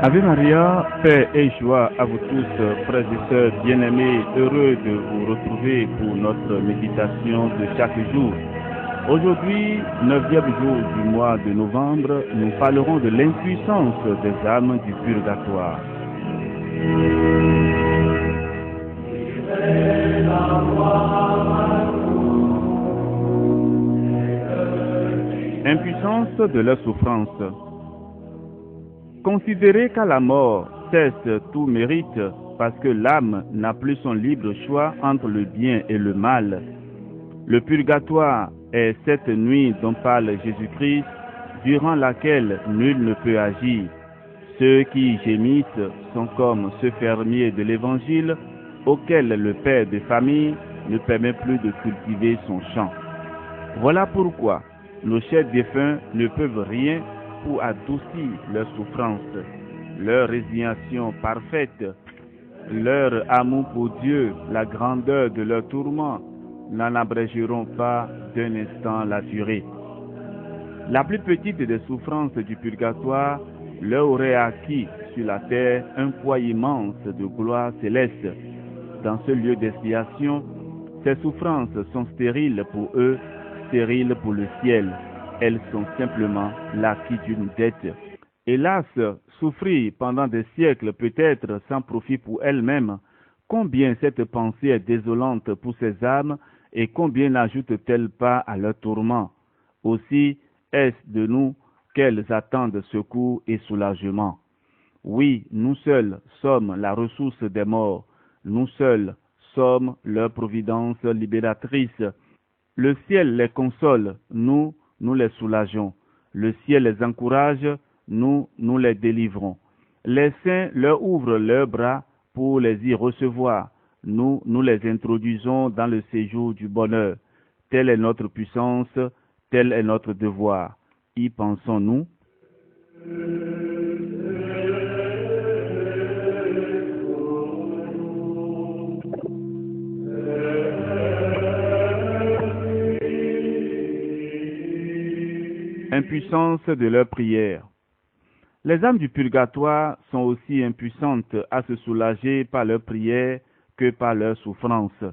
Ave Maria, paix et joie à vous tous, frères et sœurs bien-aimés, heureux de vous retrouver pour notre méditation de chaque jour. Aujourd'hui, 9e jour du mois de novembre, nous parlerons de l'impuissance des âmes du purgatoire. Impuissance de leur souffrance. Considérez qu'à la mort cesse tout mérite, parce que l'âme n'a plus son libre choix entre le bien et le mal. Le purgatoire est cette nuit dont parle Jésus-Christ, durant laquelle nul ne peut agir. Ceux qui y gémissent sont comme ce fermier de l'Évangile, auquel le père de famille ne permet plus de cultiver son champ. Voilà pourquoi nos chers défunts ne peuvent rien pour adoucir leur souffrance, leur résignation parfaite, leur amour pour Dieu, la grandeur de leur tourment, n'en abrégeront pas d'un instant la durée. La plus petite des souffrances du purgatoire leur aurait acquis sur la terre un poids immense de gloire céleste. Dans ce lieu d'expiation, ces souffrances sont stériles pour eux, stériles pour le ciel. Elles sont simplement l'acquis d'une dette. Hélas, souffrir pendant des siècles peut-être sans profit pour elles-mêmes, combien cette pensée est désolante pour ces âmes et combien n'ajoute-t-elle pas à leur tourment. Aussi est-ce de nous qu'elles attendent secours et soulagement. Oui, nous seuls sommes la ressource des morts, nous seuls sommes leur providence libératrice. Le ciel les console, nous les soulageons. Le ciel les encourage, nous les délivrons. Les saints leur ouvrent leurs bras pour les y recevoir. Nous les introduisons dans le séjour du bonheur. Telle est notre puissance, tel est notre devoir. Y pensons-nous? Impuissance de leur prière. Les âmes du purgatoire sont aussi impuissantes à se soulager par leur prière que par leur souffrance.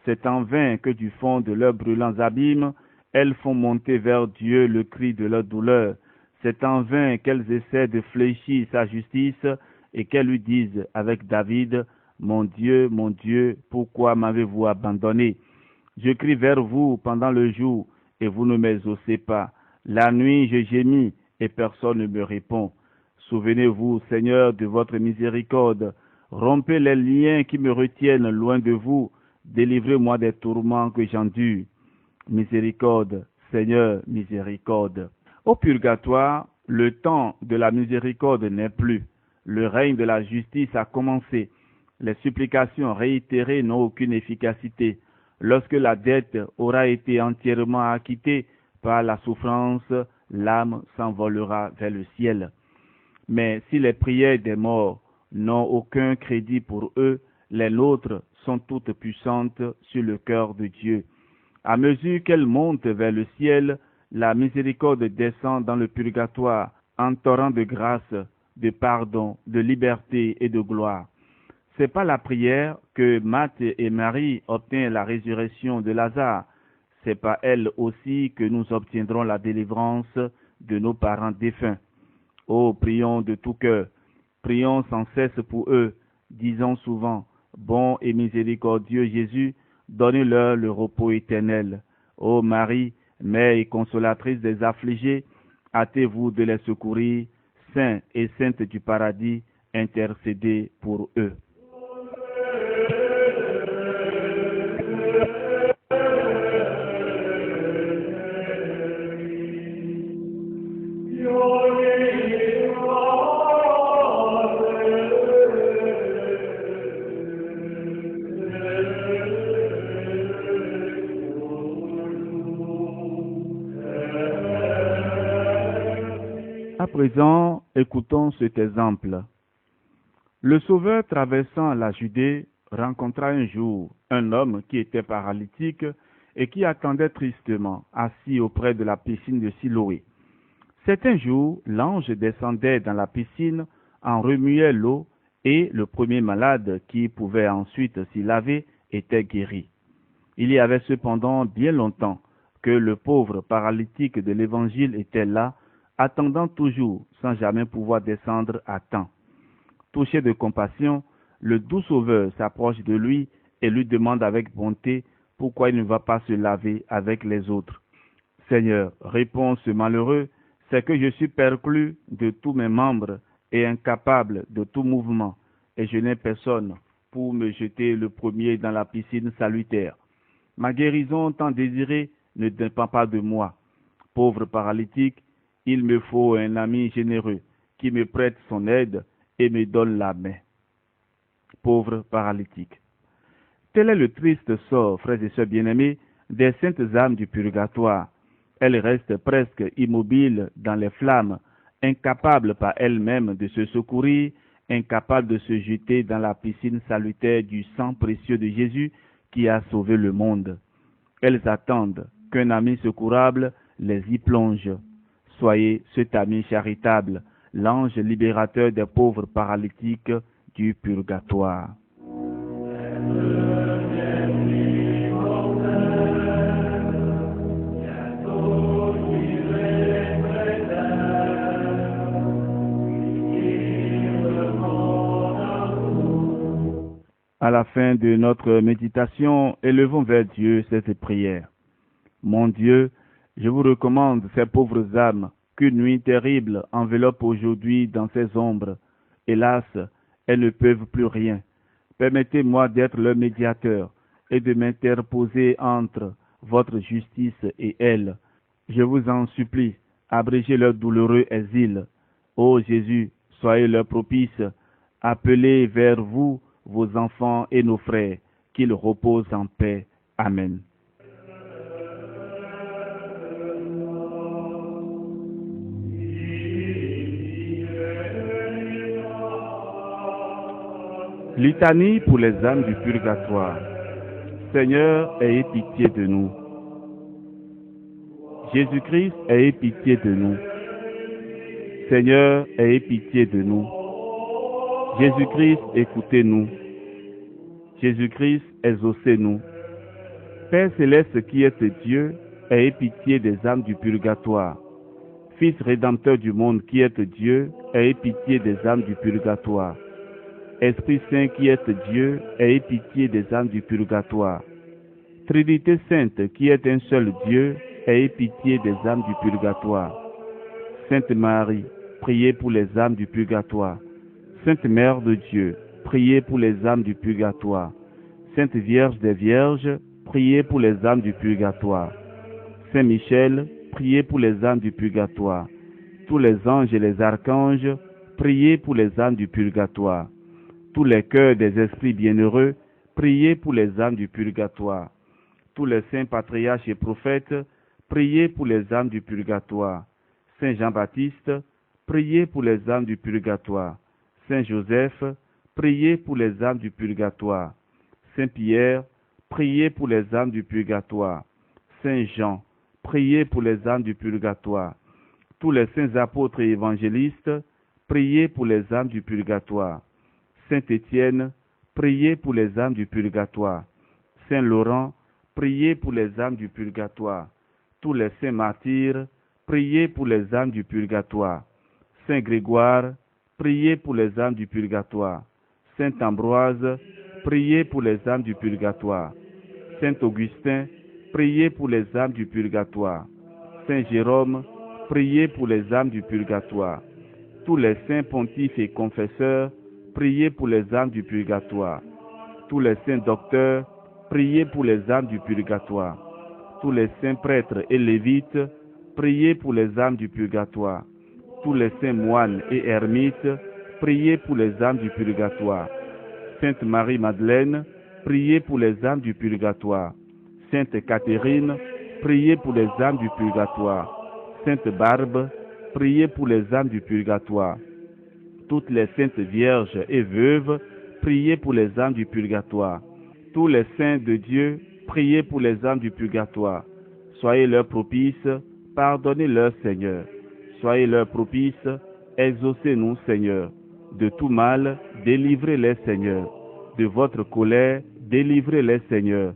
C'est en vain que du fond de leurs brûlants abîmes, elles font monter vers Dieu le cri de leur douleur. C'est en vain qu'elles essaient de fléchir sa justice et qu'elles lui disent avec David, « Mon Dieu, pourquoi m'avez-vous abandonné? Je crie vers vous pendant le jour et vous ne m'exaucez pas. La nuit, je gémis et personne ne me répond. Souvenez-vous, Seigneur, de votre miséricorde. Rompez les liens qui me retiennent loin de vous. Délivrez-moi des tourments que j'endure. Miséricorde, Seigneur, miséricorde. » Au purgatoire, le temps de la miséricorde n'est plus. Le règne de la justice a commencé. Les supplications réitérées n'ont aucune efficacité. Lorsque la dette aura été entièrement acquittée par la souffrance, l'âme s'envolera vers le ciel. Mais si les prières des morts n'ont aucun crédit pour eux, les nôtres sont toutes puissantes sur le cœur de Dieu. À mesure qu'elles montent vers le ciel, la miséricorde descend dans le purgatoire en torrent de grâce, de pardon, de liberté et de gloire. C'est par la prière que Marthe et Marie obtiennent la résurrection de Lazare. C'est par elle aussi que nous obtiendrons la délivrance de nos parents défunts. Oh, prions de tout cœur, prions sans cesse pour eux, disons souvent, bon et miséricordieux Jésus, donnez-leur le repos éternel. Ô Marie, mère et consolatrice des affligés, hâtez-vous de les secourir, saints et saintes du paradis, intercédez pour eux. À présent, écoutons cet exemple. Le Sauveur traversant la Judée rencontra un jour un homme qui était paralytique et qui attendait tristement, assis auprès de la piscine de Siloé. Certain jour, l'ange descendait dans la piscine en remuait l'eau, et le premier malade qui pouvait ensuite s'y laver était guéri. Il y avait cependant bien longtemps que le pauvre paralytique de l'Évangile était là, attendant toujours, sans jamais pouvoir descendre à temps. Touché de compassion, le doux Sauveur s'approche de lui et lui demande avec bonté pourquoi il ne va pas se laver avec les autres. Seigneur, répond ce malheureux, c'est que je suis perclus de tous mes membres et incapable de tout mouvement, et je n'ai personne pour me jeter le premier dans la piscine salutaire. Ma guérison tant désirée ne dépend pas de moi. Pauvre paralytique, il me faut un ami généreux qui me prête son aide et me donne la main. Pauvre paralytique. Tel est le triste sort, frères et sœurs bien-aimés, des saintes âmes du purgatoire. Elles restent presque immobiles dans les flammes, incapables par elles-mêmes de se secourir, incapables de se jeter dans la piscine salutaire du sang précieux de Jésus qui a sauvé le monde. Elles attendent qu'un ami secourable les y plonge. Soyez cet ami charitable, l'ange libérateur des pauvres paralytiques du purgatoire. À la fin de notre méditation, élevons vers Dieu cette prière. Mon Dieu, je vous recommande ces pauvres âmes qu'une nuit terrible enveloppe aujourd'hui dans ces ombres. Hélas, elles ne peuvent plus rien. Permettez-moi d'être leur médiateur et de m'interposer entre votre justice et elles. Je vous en supplie, abrégez leur douloureux exil. Ô Jésus, soyez leur propice. Appelez vers vous vos enfants et nos frères, qu'ils reposent en paix. Amen. Litanie pour les âmes du purgatoire. Seigneur, ayez pitié de nous. Jésus-Christ, ayez pitié de nous. Seigneur, ayez pitié de nous. Jésus-Christ, écoutez-nous. Jésus-Christ, exaucez-nous. Père céleste qui êtes Dieu, ayez pitié des âmes du purgatoire. Fils rédempteur du monde qui êtes Dieu, ayez pitié des âmes du purgatoire. Esprit Saint qui êtes Dieu, ayez pitié des âmes du purgatoire. Trinité Sainte qui est un seul Dieu, ayez pitié des âmes du purgatoire. Sainte Marie, priez pour les âmes du purgatoire. Sainte Mère de Dieu, priez pour les âmes du purgatoire. Sainte Vierge des Vierges, priez pour les âmes du purgatoire. Saint Michel, priez pour les âmes du purgatoire. Tous les anges et les archanges, priez pour les âmes du purgatoire. Tous les cœurs des esprits bienheureux, priez pour les âmes du purgatoire. Tous les saints patriarches et prophètes, priez pour les âmes du purgatoire. Saint Jean-Baptiste, priez pour les âmes du purgatoire. Saint Joseph, priez pour les âmes du purgatoire. Saint Pierre, priez pour les âmes du purgatoire. Saint Jean, priez pour les âmes du purgatoire. Tous les saints apôtres et évangélistes, priez pour les âmes du purgatoire. Saint Étienne, priez pour les âmes du purgatoire. Saint Laurent, priez pour les âmes du purgatoire. Tous les saints martyrs, priez pour les âmes du purgatoire. Saint Grégoire, priez pour les âmes du purgatoire. Saint Ambroise, priez pour les âmes du purgatoire. Saint Augustin, priez pour les âmes du purgatoire. Saint Jérôme, priez pour les âmes du purgatoire. Tous les saints pontifes et confesseurs, priez pour les âmes du purgatoire. Tous les saints docteurs, priez pour les âmes du purgatoire. Tous les saints prêtres et lévites, priez pour les âmes du purgatoire. Tous les saints moines et ermites, priez pour les âmes du purgatoire. Sainte Marie-Madeleine, priez pour les âmes du purgatoire. Sainte Catherine, priez pour les âmes du purgatoire. Sainte Barbe, priez pour les âmes du purgatoire. Toutes les saintes vierges et veuves, priez pour les âmes du purgatoire. Tous les saints de Dieu, priez pour les âmes du purgatoire. Soyez leurs propices, pardonnez-leur, Seigneur. Soyez leurs propices, exaucez-nous, Seigneur. De tout mal, délivrez-les, Seigneur. De votre colère, délivrez-les, Seigneur.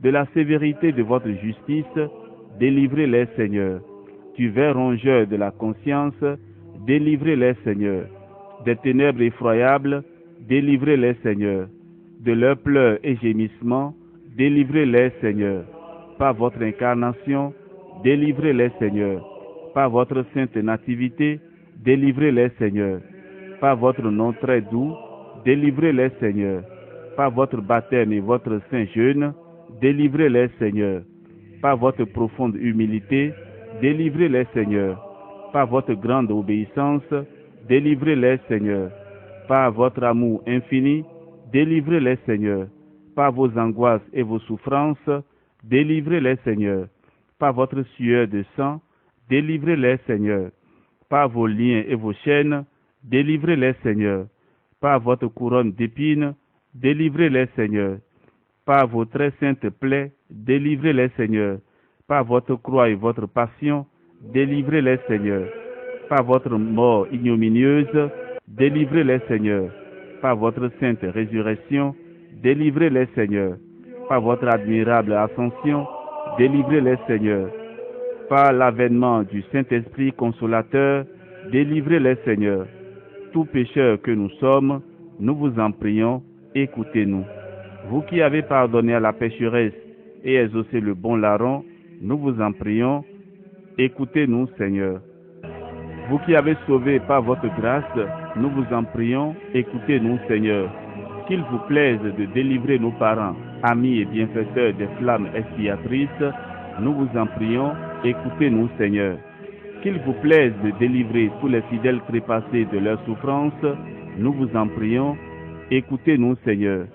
De la sévérité de votre justice, délivrez-les, Seigneur. Du ver rongeur de la conscience, délivrez-les, Seigneur. Des ténèbres effroyables, délivrez-les, Seigneur. De leurs pleurs et gémissements, délivrez-les, Seigneur. Par votre incarnation, délivrez-les, Seigneur. Par votre sainte nativité, délivrez-les, Seigneur. Par votre nom très doux, délivrez-les, Seigneur. Par votre baptême et votre saint jeûne, délivrez-les, Seigneur. Par votre profonde humilité, délivrez-les, Seigneur. Par votre grande obéissance, délivrez-les, Seigneur. Par votre amour infini, délivrez-les, Seigneur. Par vos angoisses et vos souffrances, délivrez-les, Seigneur. Par votre sueur de sang, délivrez-les, Seigneur. Par vos liens et vos chaînes, délivrez-les, Seigneur. Par votre couronne d'épines, délivrez-les, Seigneur. Par vos très saintes plaies, délivrez-les, Seigneur. Par votre croix et votre passion, délivrez-les, Seigneur. Par votre mort ignominieuse, délivrez-les, Seigneur. Par votre sainte résurrection, délivrez-les, Seigneur. Par votre admirable ascension, délivrez-les, Seigneur. Par l'avènement du Saint-Esprit consolateur, délivrez-les, Seigneur. Tout pécheur que nous sommes, nous vous en prions, écoutez-nous. Vous qui avez pardonné à la pécheresse et exaucé le bon larron, nous vous en prions, écoutez-nous, Seigneur. Vous qui avez sauvé par votre grâce, nous vous en prions, écoutez-nous, Seigneur. Qu'il vous plaise de délivrer nos parents, amis et bienfaiteurs des flammes expiatrices, nous vous en prions, écoutez-nous, Seigneur. Qu'il vous plaise de délivrer tous les fidèles trépassés de leurs souffrances, nous vous en prions, écoutez-nous, Seigneur.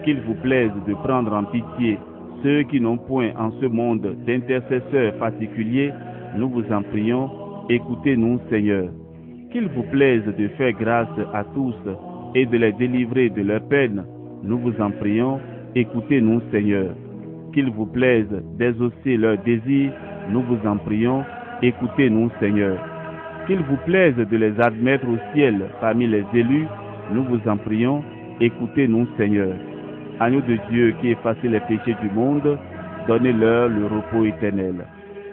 Qu'il vous plaise de prendre en pitié ceux qui n'ont point en ce monde d'intercesseurs particuliers, nous vous en prions, écoutez-nous, Seigneur. Qu'il vous plaise de faire grâce à tous et de les délivrer de leurs peines, nous vous en prions, écoutez-nous, Seigneur. Qu'il vous plaise d'exaucer leurs désirs, nous vous en prions, écoutez-nous, Seigneur. Qu'il vous plaise de les admettre au ciel parmi les élus, nous vous en prions, écoutez-nous, Seigneur. Agneau de Dieu qui effacez les péchés du monde, donnez-leur le repos éternel.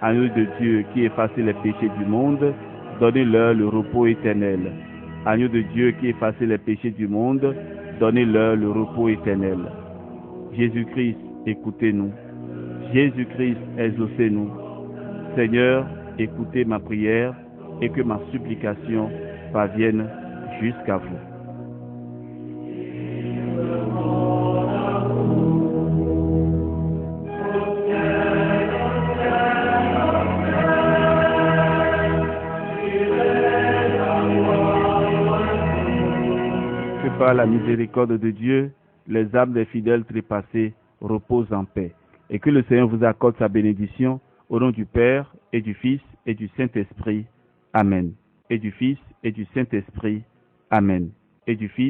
Agneau de Dieu qui effacez les péchés du monde, donnez-leur le repos éternel. Agneau de Dieu qui effacez les péchés du monde, donnez-leur le repos éternel. Jésus-Christ, écoutez-nous. Jésus-Christ, exaucez-nous. Seigneur, écoutez ma prière et que ma supplication parvienne jusqu'à vous. Par la miséricorde de Dieu, les âmes des fidèles trépassés reposent en paix. Et que le Seigneur vous accorde sa bénédiction au nom du Père et du Fils et du Saint-Esprit. Amen. Et du Fils et du Saint-Esprit. Amen. Et du Fils